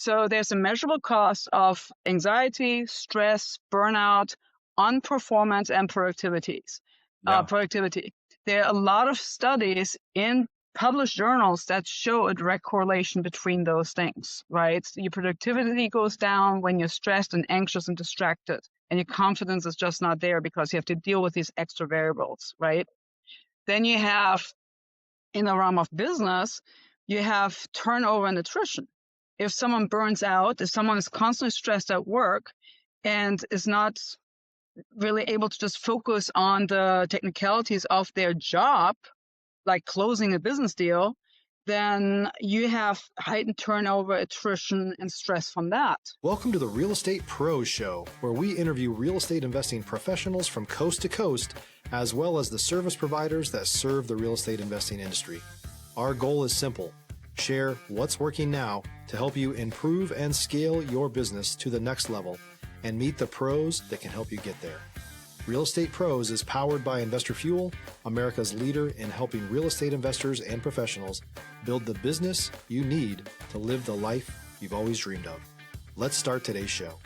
So there's a measurable cost of anxiety, stress, burnout on performance and Yeah. productivity. There are a lot of studies in published journals that show a direct correlation between those things, right? Your productivity goes down when you're stressed and anxious and distracted, and your confidence is just not there because you have to deal with these extra variables, right? Then you have, in the realm of business, you have turnover and attrition. If someone burns out, if someone is constantly stressed at work and is not really able to just focus on the technicalities of their job, like closing a business deal, then you have heightened turnover, attrition, and stress from that. Welcome to the Real Estate Pros Show, where we interview real estate investing professionals from coast to coast, as well as the service providers that serve the real estate investing industry. Our goal is simple: share what's working now to help you improve and scale your business to the next level and meet the pros that can help you get there. Real Estate Pros is powered by Investor Fuel, America's leader in helping real estate investors and professionals build the business you need to live the life you've always dreamed of. Let's start today's show.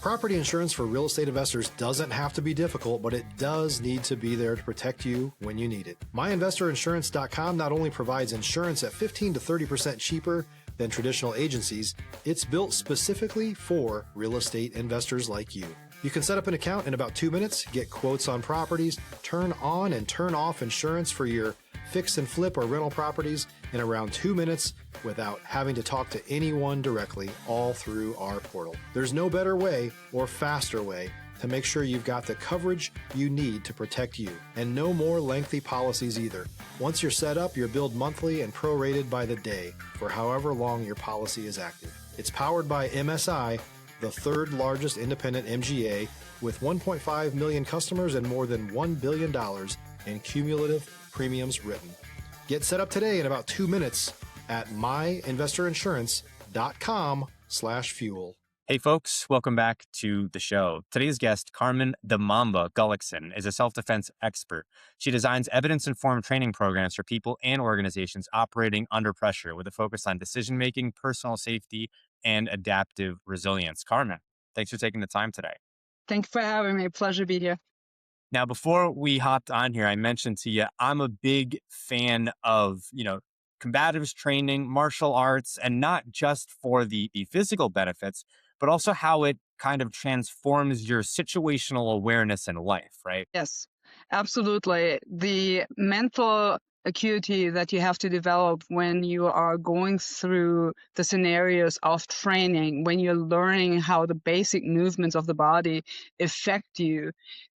Property insurance for real estate investors doesn't have to be difficult, but it does need to be there to protect you when you need it. MyInvestorInsurance.com not only provides insurance at 15 to 30% cheaper than traditional agencies, it's built specifically for real estate investors like you. You can set up an account in about 2 minutes, get quotes on properties, turn on and turn off insurance for your fix and flip or rental properties in around 2 minutes without having to talk to anyone directly, all through our portal. There's no better way or faster way to make sure you've got the coverage you need to protect you, and no more lengthy policies either. Once you're set up, you're billed monthly and prorated by the day for however long your policy is active. It's powered by MSI, the third largest independent MGA, with 1.5 million customers and more than $1 billion in cumulative premiums written. Get set up today in about 2 minutes at myinvestorinsurance.com/fuel. Hey folks, welcome back to the show. Today's guest, Carmen the Momba Gulliksen, is a self-defense expert. She designs evidence-informed training programs for people and organizations operating under pressure with a focus on decision-making, personal safety, and adaptive resilience. Carmen, thanks for taking the time today. Thank you for having me. Pleasure to be here. Now, before we hopped on here, I mentioned to you, I'm a big fan of, combatives training, martial arts, and not just for the physical benefits, but also how it kind of transforms your situational awareness in life, right? Yes, absolutely. The mental acuity that you have to develop when you are going through the scenarios of training, when you're learning how the basic movements of the body affect you,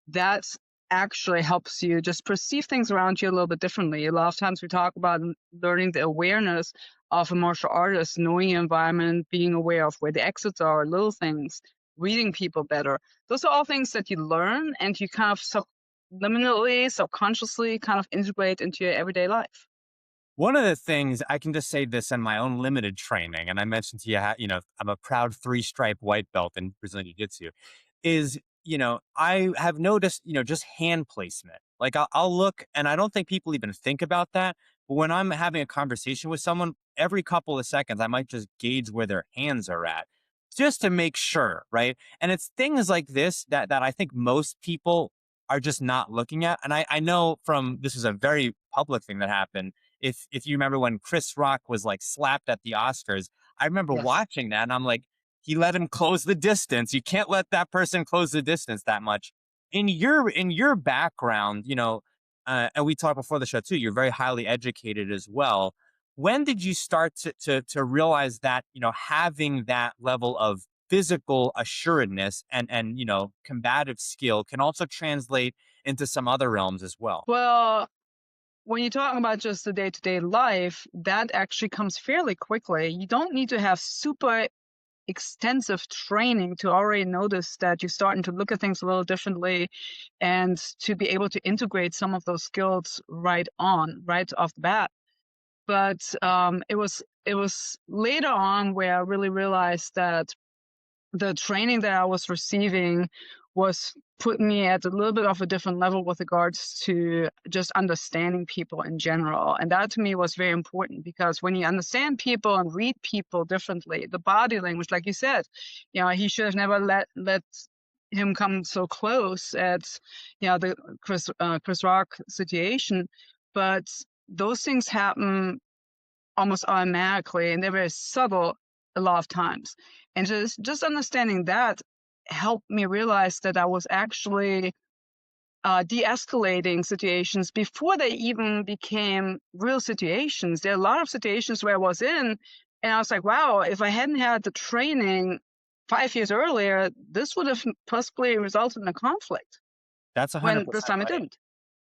that actually helps you just perceive things around you a little bit differently. A lot of times we talk about learning the awareness of a martial artist, knowing your environment, being aware of where the exits are, little things, reading people better. Those are all things that you learn and you kind of subliminally, subconsciously kind of integrate into your everyday life. One of the things, I can just say this in my own limited training, and I mentioned to you, I'm a proud 3-stripe white belt in Brazilian Jiu-Jitsu, is, I have noticed, just hand placement. Like I'll look, and I don't think people even think about that. But when I'm having a conversation with someone, every couple of seconds, I might just gauge where their hands are at just to make sure, right? And it's things like this that I think most people are just not looking at. And I know this is a very public thing that happened. If you remember when Chris Rock was like slapped at the Oscars, I remember Yes. watching that and I'm like, he let him close the distance. You can't let that person close the distance that much. In your background, and we talked before the show too, you're very highly educated as well. When did you start to realize that, having that level of physical assuredness and combative skill can also translate into some other realms as well? Well, when you're talking about just the day-to-day life, that actually comes fairly quickly. You don't need to have super extensive training to already notice that you're starting to look at things a little differently and to be able to integrate some of those skills right off the bat. But it was later on where I really realized that the training that I was receiving was put me at a little bit of a different level with regards to just understanding people in general. And that to me was very important, because when you understand people and read people differently, the body language, like you said, he should have never let him come so close at, the Chris Rock situation. But those things happen almost automatically, and they're very subtle a lot of times. And just understanding that helped me realize that I was actually de-escalating situations before they even became real situations. There are a lot of situations where I was in, and I was like, wow, if I hadn't had the training 5 years earlier, this would have possibly resulted in a conflict. That's 100% When this time right. it didn't.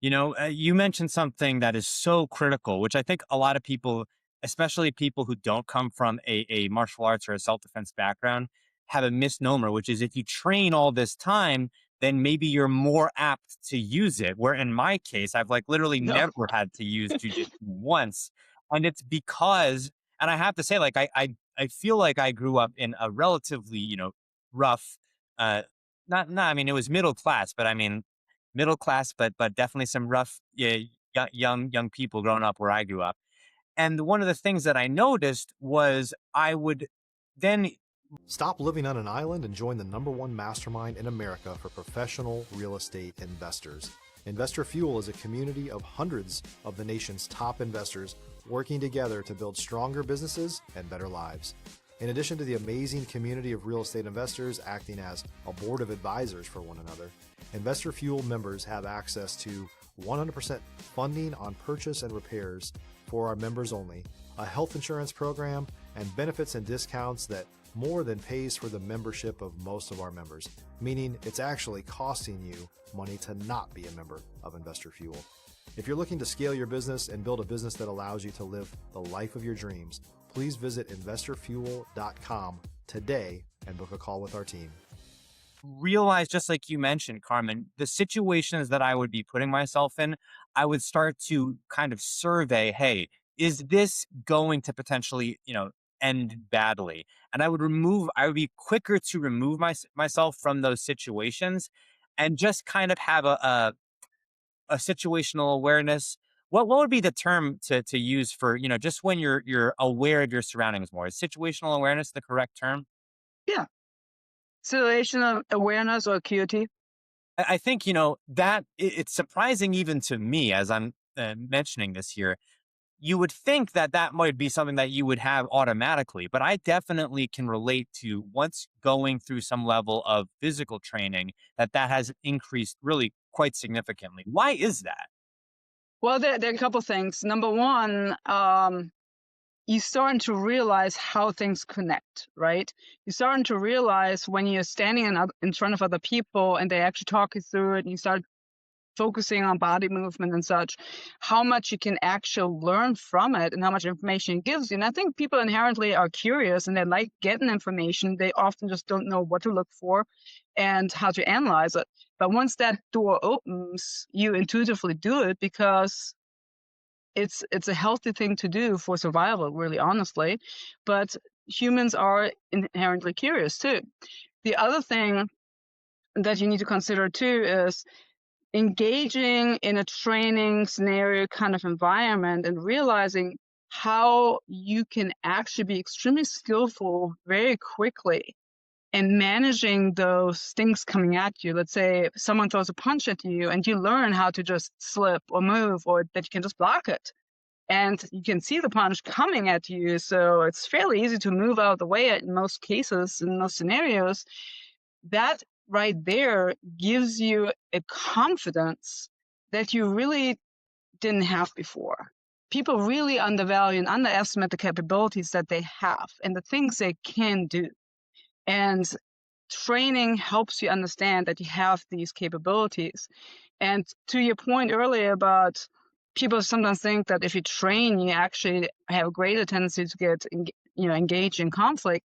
You mentioned something that is so critical, which I think a lot of people, especially people who don't come from a martial arts or a self-defense background, have a misnomer, which is if you train all this time, then maybe you're more apt to use it. Where in my case, I've like literally No. never had to use jujitsu once. And it's because, and I have to say, like, I feel like I grew up in a relatively, rough, I mean, it was middle class, but I mean, middle class, but definitely some rough, yeah, young people growing up where I grew up. And one of the things that I noticed was I would then Stop living on an island and join the #1 mastermind in America for professional real estate investors. Investor Fuel is a community of hundreds of the nation's top investors working together to build stronger businesses and better lives. In addition to the amazing community of real estate investors acting as a board of advisors for one another, Investor Fuel members have access to 100% funding on purchase and repairs for our members only, a health insurance program, and benefits and discounts that more than pays for the membership of most of our members, meaning it's actually costing you money to not be a member of Investor Fuel. If you're looking to scale your business and build a business that allows you to live the life of your dreams, please visit investorfuel.com today and book a call with our team. realize, just like you mentioned, Carmen, the situations that I would be putting myself in, I would start to kind of survey, hey, is this going to potentially, end badly? And I would be quicker to remove myself from those situations and just kind of have a situational awareness. What would be the term to use for, just when you're aware of your surroundings more? Is situational awareness the correct term? Yeah. Situational awareness or acuity. I think, that it's surprising even to me as I'm mentioning this here. You would think that that might be something that you would have automatically, but I definitely can relate to once going through some level of physical training that has increased really quite significantly. Why is that? Well, there are a couple things. Number one, you're starting to realize how things connect, right? You're starting to realize when you're standing in front of other people and they actually talk you through it, and you start focusing on body movement and such, how much you can actually learn from it and how much information it gives you. And I think people inherently are curious and they like getting information. They often just don't know what to look for and how to analyze it. But once that door opens, you intuitively do it because it's a healthy thing to do for survival, really, honestly. But humans are inherently curious too. The other thing that you need to consider too is engaging in a training scenario kind of environment and realizing how you can actually be extremely skillful very quickly in managing those things coming at you. Let's say someone throws a punch at you and you learn how to just slip or move, or that you can just block it. And you can see the punch coming at you, so it's fairly easy to move out of the way in most cases, in most scenarios. That right there gives you a confidence that you really didn't have before. People really undervalue and underestimate the capabilities that they have and the things they can do. And training helps you understand that you have these capabilities. And to your point earlier about people sometimes think that if you train, you actually have a greater tendency to get engaged in conflict.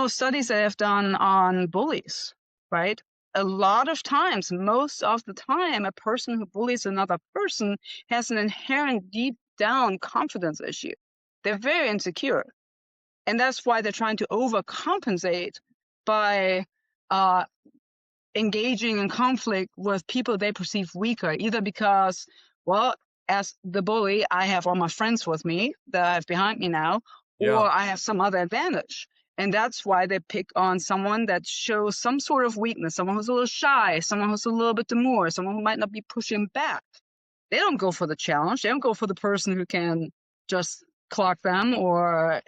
Studies that have done on bullies, right? A lot of times, most of the time, a person who bullies another person has an inherent deep down confidence issue. They're very insecure. And that's why they're trying to overcompensate by engaging in conflict with people they perceive weaker, either because, well, as the bully, I have all my friends with me that I have behind me now, Yeah. or I have some other advantage. And that's why they pick on someone that shows some sort of weakness, someone who's a little shy, someone who's a little bit demure, someone who might not be pushing back. They don't go for the challenge. They don't go for the person who can just clock them or,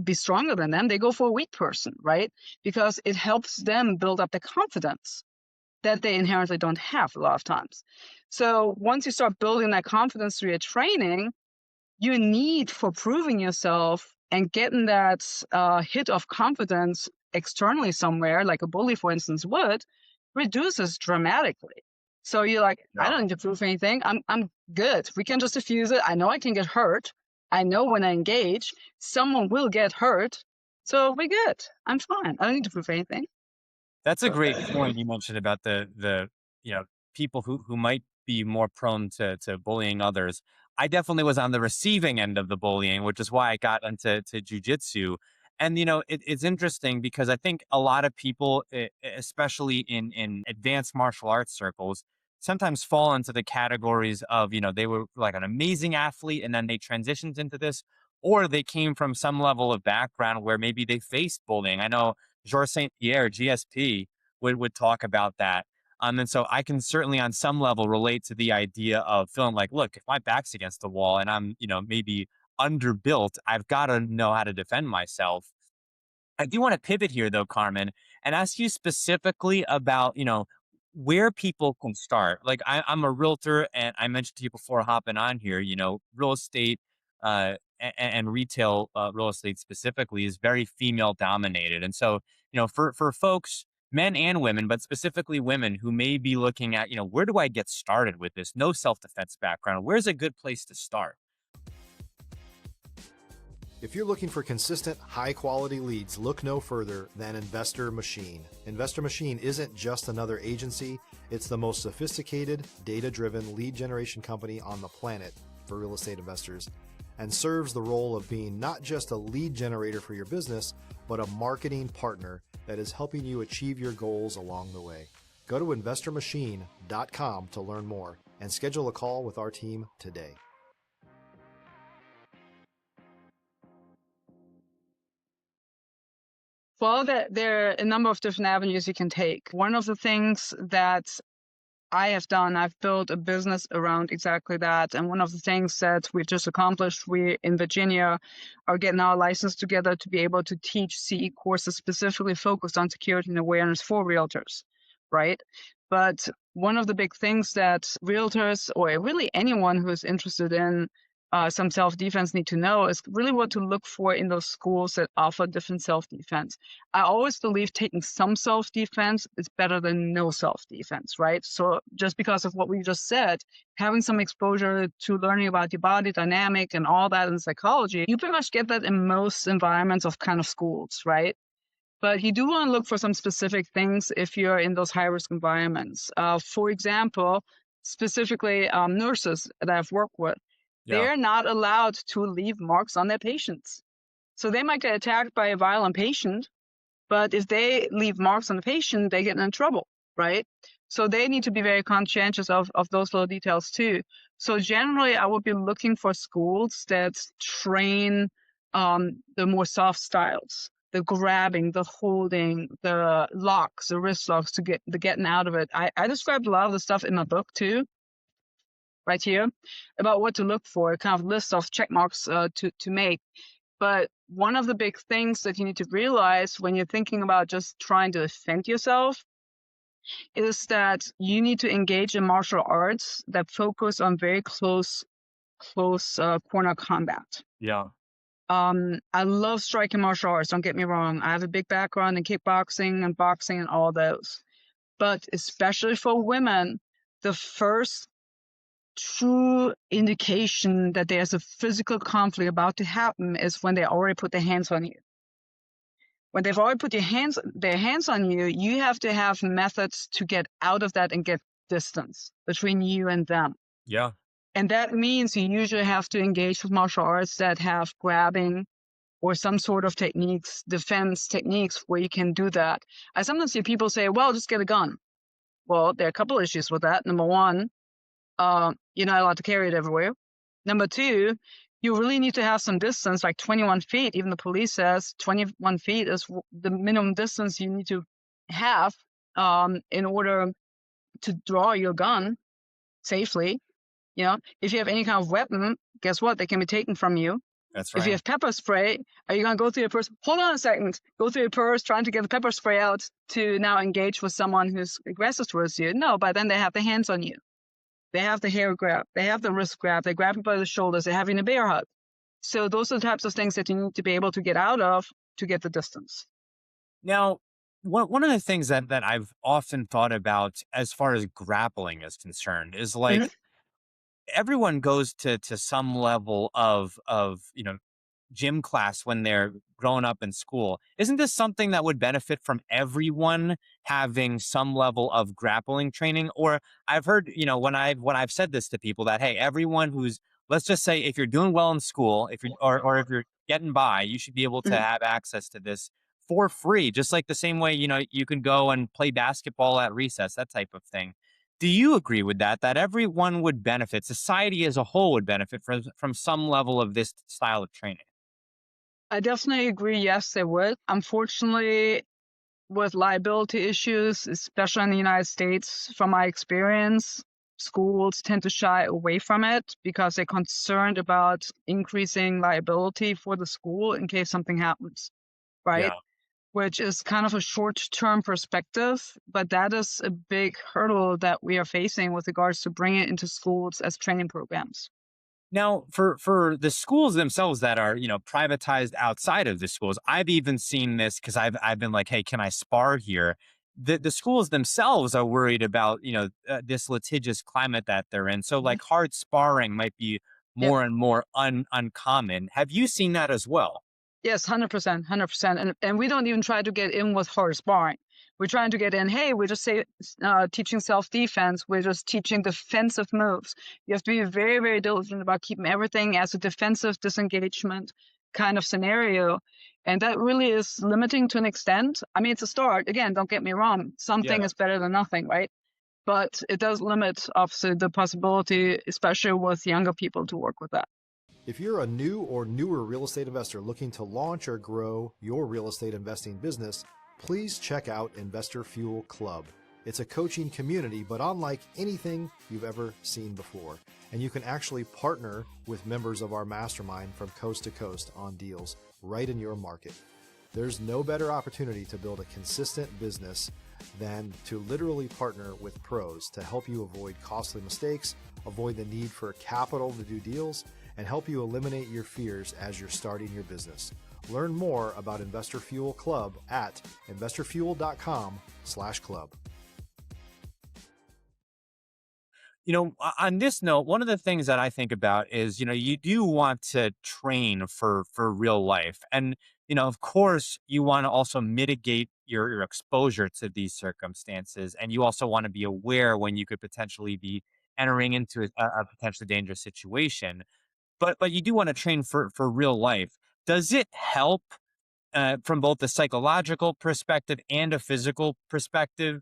be stronger than them. They go for a weak person, right? Because it helps them build up the confidence that they inherently don't have a lot of times. So once you start building that confidence through your training, your need for proving yourself and getting that hit of confidence externally somewhere, like a bully, for instance, would, reduces dramatically. So you're like, I don't need to prove anything. I'm good. We can just diffuse it. I know I can get hurt. I know when I engage, someone will get hurt. So we're good. I'm fine. I don't need to prove anything. That's a great point you mentioned about the people who might be more prone to bullying others. I definitely was on the receiving end of the bullying, which is why I got into jujitsu. And it's interesting because I think a lot of people, especially in advanced martial arts circles, sometimes fall into the categories of they were like an amazing athlete and then they transitioned into this, or they came from some level of background where maybe they faced bullying. I know Georges St. Pierre, GSP, would talk about that. And so I can certainly on some level relate to the idea of feeling like, look, if my back's against the wall and I'm, maybe underbuilt, I've got to know how to defend myself. I do want to pivot here though, Carmen, and ask you specifically about, where people can start. Like I'm a realtor and I mentioned to you before hopping on here, real estate and retail real estate specifically is very female dominated. And so, for folks, men and women, but specifically women who may be looking at, where do I get started with this? No self-defense background. Where's a good place to start? If you're looking for consistent, high-quality leads, look no further than Investor Machine. Investor Machine isn't just another agency. It's the most sophisticated, data-driven lead generation company on the planet for real estate investors, and serves the role of being not just a lead generator for your business, but a marketing partner that is helping you achieve your goals along the way. Go to investormachine.com to learn more and schedule a call with our team today. Well, there are a number of different avenues you can take. One of the things that I have done, I've built a business around exactly that. And one of the things that we've just accomplished, we in Virginia are getting our license together to be able to teach CE courses specifically focused on security and awareness for realtors, right? But one of the big things that realtors, or really anyone who is interested in some self-defense need to know is really what to look for in those schools that offer different self-defense. I always believe taking some self-defense is better than no self-defense, right? So just because of what we just said, having some exposure to learning about your body dynamic and all that in psychology, you pretty much get that in most environments of kind of schools, right? But you do want to look for some specific things if you're in those high-risk environments. For example, specifically nurses that I've worked with, they're not allowed to leave marks on their patients. So they might get attacked by a violent patient, but if they leave marks on the patient, they get in trouble, right? So they need to be very conscientious of those little details too. So generally, I would be looking for schools that train the more soft styles, the grabbing, the holding, the locks, the wrist locks to get the getting out of it. I described a lot of the stuff in my book too, right here, about what to look for, kind of list of check marks to make. But one of the big things that you need to realize when you're thinking about just trying to defend yourself is that you need to engage in martial arts that focus on very close corner combat. Yeah. I love striking martial arts, don't get me wrong. I have a big background in kickboxing and boxing and all those. But especially for women, the first true indication that there's a physical conflict about to happen is when they already put their hands on you. When they've already put their hands on you, you have to have methods to get out of that and get distance between you and them. Yeah. And that means you usually have to engage with martial arts that have grabbing or some sort of techniques, defense techniques where you can do that. I sometimes hear people say, well, just get a gun. Well, there are a couple issues with that. Number one, you're not allowed to carry it everywhere. Number two, you really need to have some distance, like 21 feet. Even the police says 21 feet is the minimum distance you need to have in order to draw your gun safely. You know, if you have any kind of weapon, guess what? They can be taken from you. That's If you right. have pepper spray, are you going to go through your purse? Hold on a second. Go through your purse trying to get the pepper spray out to now engage with someone who's aggressive towards you. No, but then they have their hands on you. They have the hair grab. They have the wrist grab. They grab you by the shoulders. They're having a bear hug. So those are the types of things that you need to be able to get out of to get the distance. Now, one of the things that I've often thought about as far as grappling is concerned is Mhm. like everyone goes to some level of gym class when they're growing up in school. Isn't this something that would benefit from everyone having some level of grappling training? Or I've heard, when I've said this to people that, hey, everyone who's, let's just say, if you're doing well in school, if you're or if you're getting by, you should be able to Mhm. have access to this for free, just like the same way, you can go and play basketball at recess, that type of thing. Do you agree with that? That everyone would benefit, society as a whole would benefit from some level of this style of training? I definitely agree. Yes, they would. Unfortunately, with liability issues, especially in the United States, from my experience, schools tend to shy away from it because they're concerned about increasing liability for the school in case something happens, right? Yeah. Which is kind of a short-term perspective, but that is a big hurdle that we are facing with regards to bringing it into schools as training programs. Now, for the schools themselves that are, privatized outside of the schools, I've even seen this because I've been like, hey, can I spar here? The schools themselves are worried about, this litigious climate that they're in. So Mhm. like hard sparring might be Yep. more and more uncommon. Have you seen that as well? Yes, 100%, 100%. And we don't even try to get in with hard sparring. We're trying to get in, hey, we're just teaching self-defense. We're just teaching defensive moves. You have to be very, very diligent about keeping everything as a defensive disengagement kind of scenario. And that really is limiting to an extent. I mean, it's a start. Again, don't get me wrong. Something Yeah. is better than nothing, right? But it does limit, obviously, the possibility, especially with younger people, to work with that. If you're a new or newer real estate investor looking to launch or grow your real estate investing business, please check out Investor Fuel Club. It's a coaching community, but unlike anything you've ever seen before. And you can actually partner with members of our mastermind from coast to coast on deals right in your market. There's no better opportunity to build a consistent business than to literally partner with pros to help you avoid costly mistakes, avoid the need for capital to do deals, and help you eliminate your fears as you're starting your business. Learn more about Investor Fuel Club at investorfuel.com/club. On this note, one of the things that I think about is, you do want to train for real life. And, of course, you want to also mitigate your exposure to these circumstances. And you also want to be aware when you could potentially be entering into a potentially dangerous situation. But you do want to train for real life. Does it help from both the psychological perspective and a physical perspective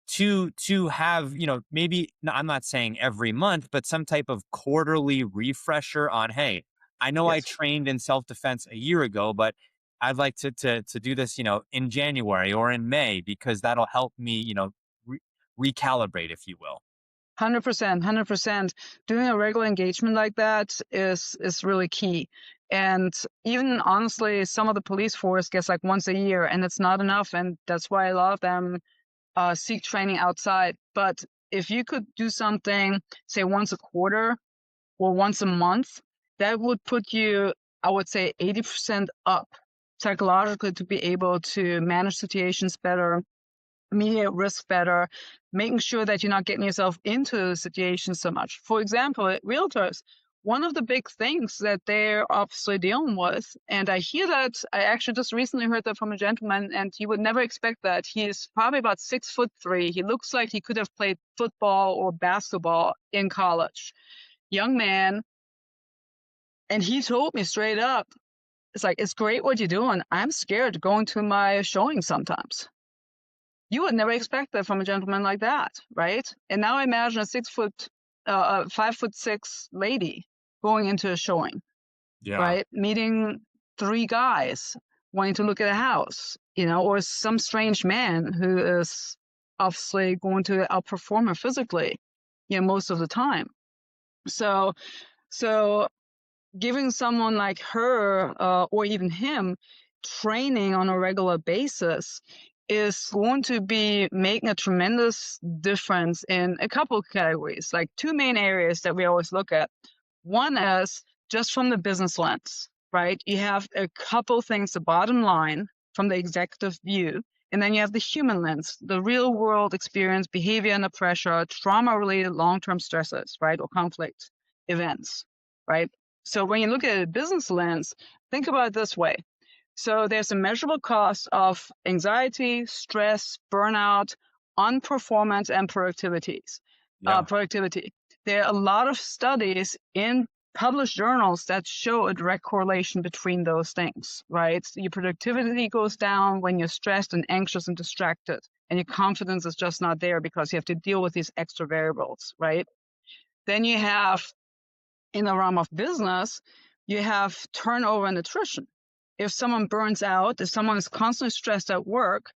to have, maybe I'm not saying every month, but some type of quarterly refresher on, hey, I know I Yes. trained in self-defense a year ago, but I'd like to do this, in January or in May, because that'll help me, re- recalibrate, if you will. 100%, 100%. Doing a regular engagement like that is really key. And even honestly, some of the police force gets like once a year, and it's not enough. And that's why a lot of them seek training outside. But if you could do something, say once a quarter or once a month, that would put you, I would say, 80% up psychologically to be able to manage situations better, mediate risk better, making sure that you're not getting yourself into situations so much. For example, at Realtors, one of the big things that they're obviously dealing with, and I hear that, I actually just recently heard that from a gentleman, and you would never expect that. He is probably about 6'3". He looks like he could have played football or basketball in college. Young man, and he told me straight up, It's like, it's great what you're doing. I'm scared going to my showing sometimes. You would never expect that from a gentleman like that, right? And now imagine a 5'6" lady going into a showing, Yeah. right? Meeting 3 guys wanting to look at a house, or some strange man who is obviously going to outperform her physically, most of the time. So giving someone like her or even him training on a regular basis is going to be making a tremendous difference in a couple of categories, like 2 main areas that we always look at. One is just from the business lens, right? You have a couple things, the bottom line from the executive view, and then you have the human lens, the real world experience, behavior under pressure, trauma related long-term stresses, right? Or conflict events, right? So when you look at a business lens, think about it this way. So there's a measurable cost of anxiety, stress, burnout on performance and productivity. There are a lot of studies in published journals that show a direct correlation between those things, right? Your productivity goes down when you're stressed and anxious and distracted, and your confidence is just not there because you have to deal with these extra variables, right? Then you have, in the realm of business, you have turnover and attrition. If someone burns out, if someone is constantly stressed at work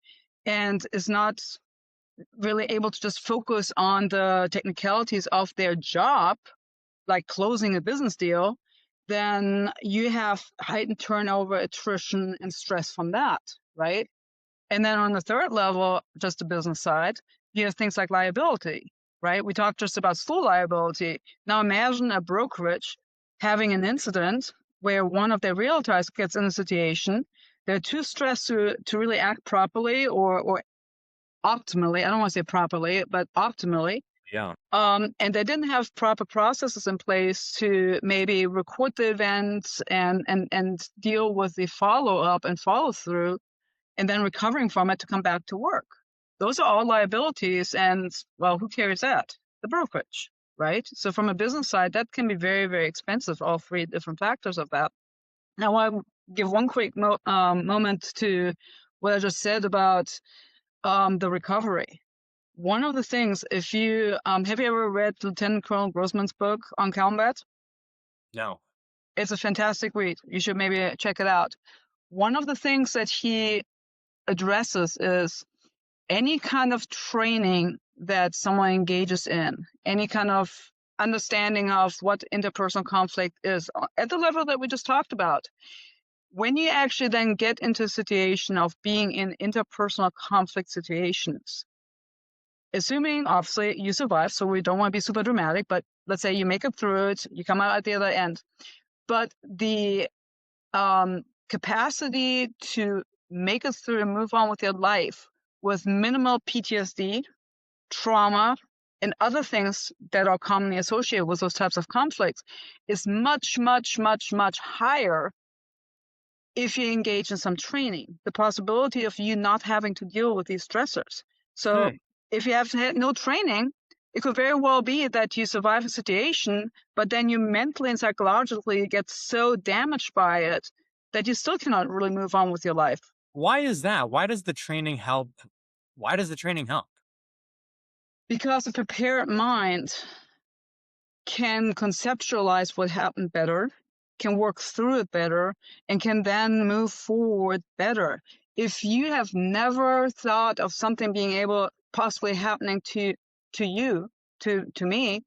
and is not really able to just focus on the technicalities of their job, like closing a business deal, then you have heightened turnover, attrition, and stress from that, right? And then on the third level, just the business side, you have things like liability, right? We talked just about store liability. Now imagine a brokerage having an incident where one of their realtors gets in a situation. They're too stressed to really act properly or optimally. I don't want to say properly, but optimally. Yeah. And they didn't have proper processes in place to maybe record the events and deal with the follow up and follow through, and then recovering from it to come back to work. Those are all liabilities, and well, who carries that? The brokerage, right? So from a business side, that can be very, very expensive, all 3 different factors of that. Now, I want to give one quick moment to what I just said about the recovery. One of the things, if you have you ever read Lieutenant Colonel Grossman's book on combat? No. It's a fantastic read. You should maybe check it out. One of the things that he addresses is any kind of training that someone engages in, any kind of understanding of what interpersonal conflict is at the level that we just talked about. When you actually then get into a situation of being in interpersonal conflict situations, assuming obviously you survive, so we don't want to be super dramatic, but let's say you make it through it, you come out at the other end. But the capacity to make it through and move on with your life with minimal PTSD, trauma, and other things that are commonly associated with those types of conflicts is much, much, much, much higher if you engage in some training. The possibility of you not having to deal with these stressors. So if you have had no training, it could very well be that you survive a situation, but then you mentally and psychologically get so damaged by it that you still cannot really move on with your life. Why is that? Why does the training help? Why does the training help? Because a prepared mind can conceptualize what happened better, can work through it better, and can then move forward better. If you have never thought of something being able possibly happening to you, to me,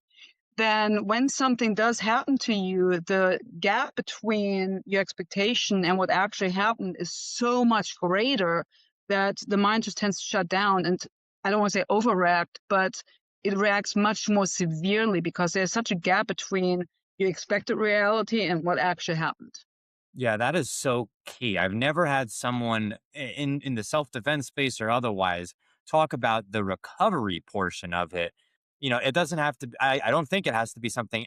then when something does happen to you, the gap between your expectation and what actually happened is so much greater that the mind just tends to shut down. And I don't want to say overreact, but it reacts much more severely because there's such a gap between your expected reality and what actually happened. Yeah, that is so key. I've never had someone in the self-defense space or otherwise talk about the recovery portion of it. It doesn't have to I don't think it has to be something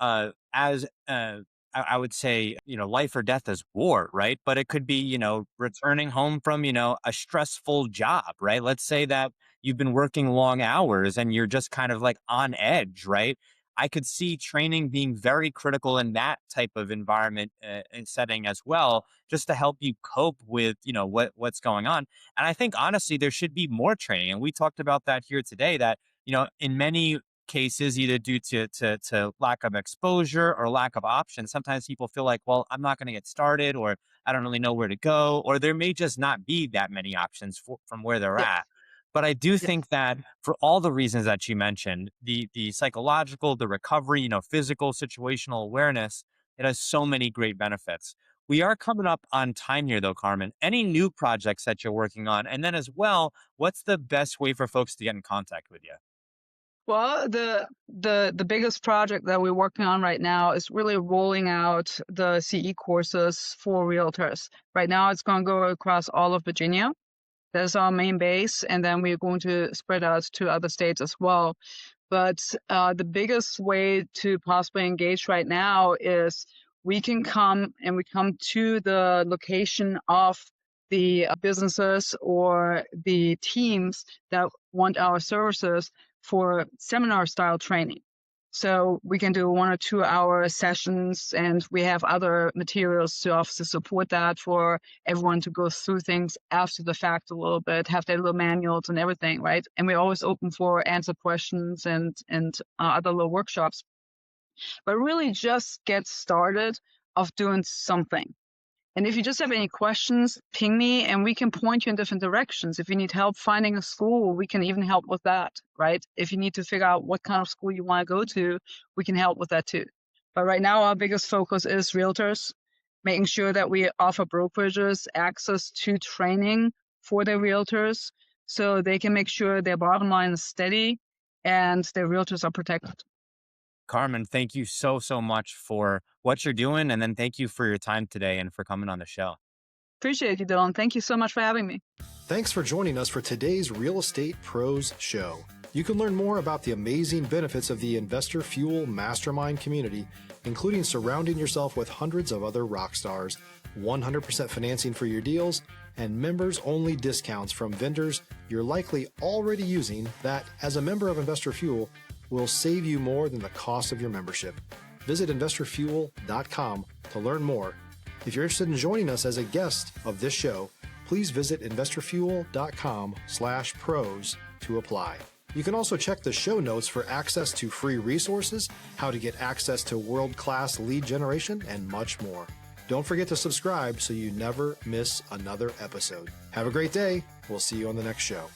as I would say, life or death as war, right? But it could be, returning home from, a stressful job, right? Let's say that you've been working long hours and you're just kind of like on edge, right? I could see training being very critical in that type of environment and setting as well, just to help you cope with, what's going on. And I think honestly, there should be more training. And we talked about that here today, that, in many cases, either due to lack of exposure or lack of options, sometimes people feel like, well, I'm not going to get started, or I don't really know where to go, or there may just not be that many options from where they're Yes. at. But I do Yes. think that for all the reasons that you mentioned, the psychological, the recovery, physical, situational awareness, it has so many great benefits. We are coming up on time here, though, Carmen. Any new projects that you're working on? And then as well, what's the best way for folks to get in contact with you? Well, the biggest project that we're working on right now is really rolling out the CE courses for realtors. Right now, it's going to go across all of Virginia. That's our main base, and then we're going to spread out to other states as well. But the biggest way to possibly engage right now is we come to the location of the businesses or the teams that want our services for seminar style training. So we can do 1 or 2 hour sessions, and we have other materials to obviously support that for everyone to go through things after the fact a little bit, have their little manuals and everything, right? And we're always open for answer questions and other little workshops. But really just get started of doing something. And if you just have any questions, ping me and we can point you in different directions. If you need help finding a school, we can even help with that, right? If you need to figure out what kind of school you want to go to, we can help with that too. But right now, our biggest focus is realtors, making sure that we offer brokerages access to training for their realtors so they can make sure their bottom line is steady and their realtors are protected. Carmen, thank you so, so much for what you're doing. And then thank you for your time today and for coming on the show. Appreciate you, Dylan. Thank you so much for having me. Thanks for joining us for today's Real Estate Pros Show. You can learn more about the amazing benefits of the Investor Fuel Mastermind community, including surrounding yourself with hundreds of other rock stars, 100% financing for your deals, and members-only discounts from vendors you're likely already using that, as a member of Investor Fuel, will save you more than the cost of your membership. Visit investorfuel.com to learn more. If you're interested in joining us as a guest of this show, please visit investorfuel.com/pros to apply. You can also check the show notes for access to free resources, how to get access to world-class lead generation, and much more. Don't forget to subscribe so you never miss another episode. Have a great day. We'll see you on the next show.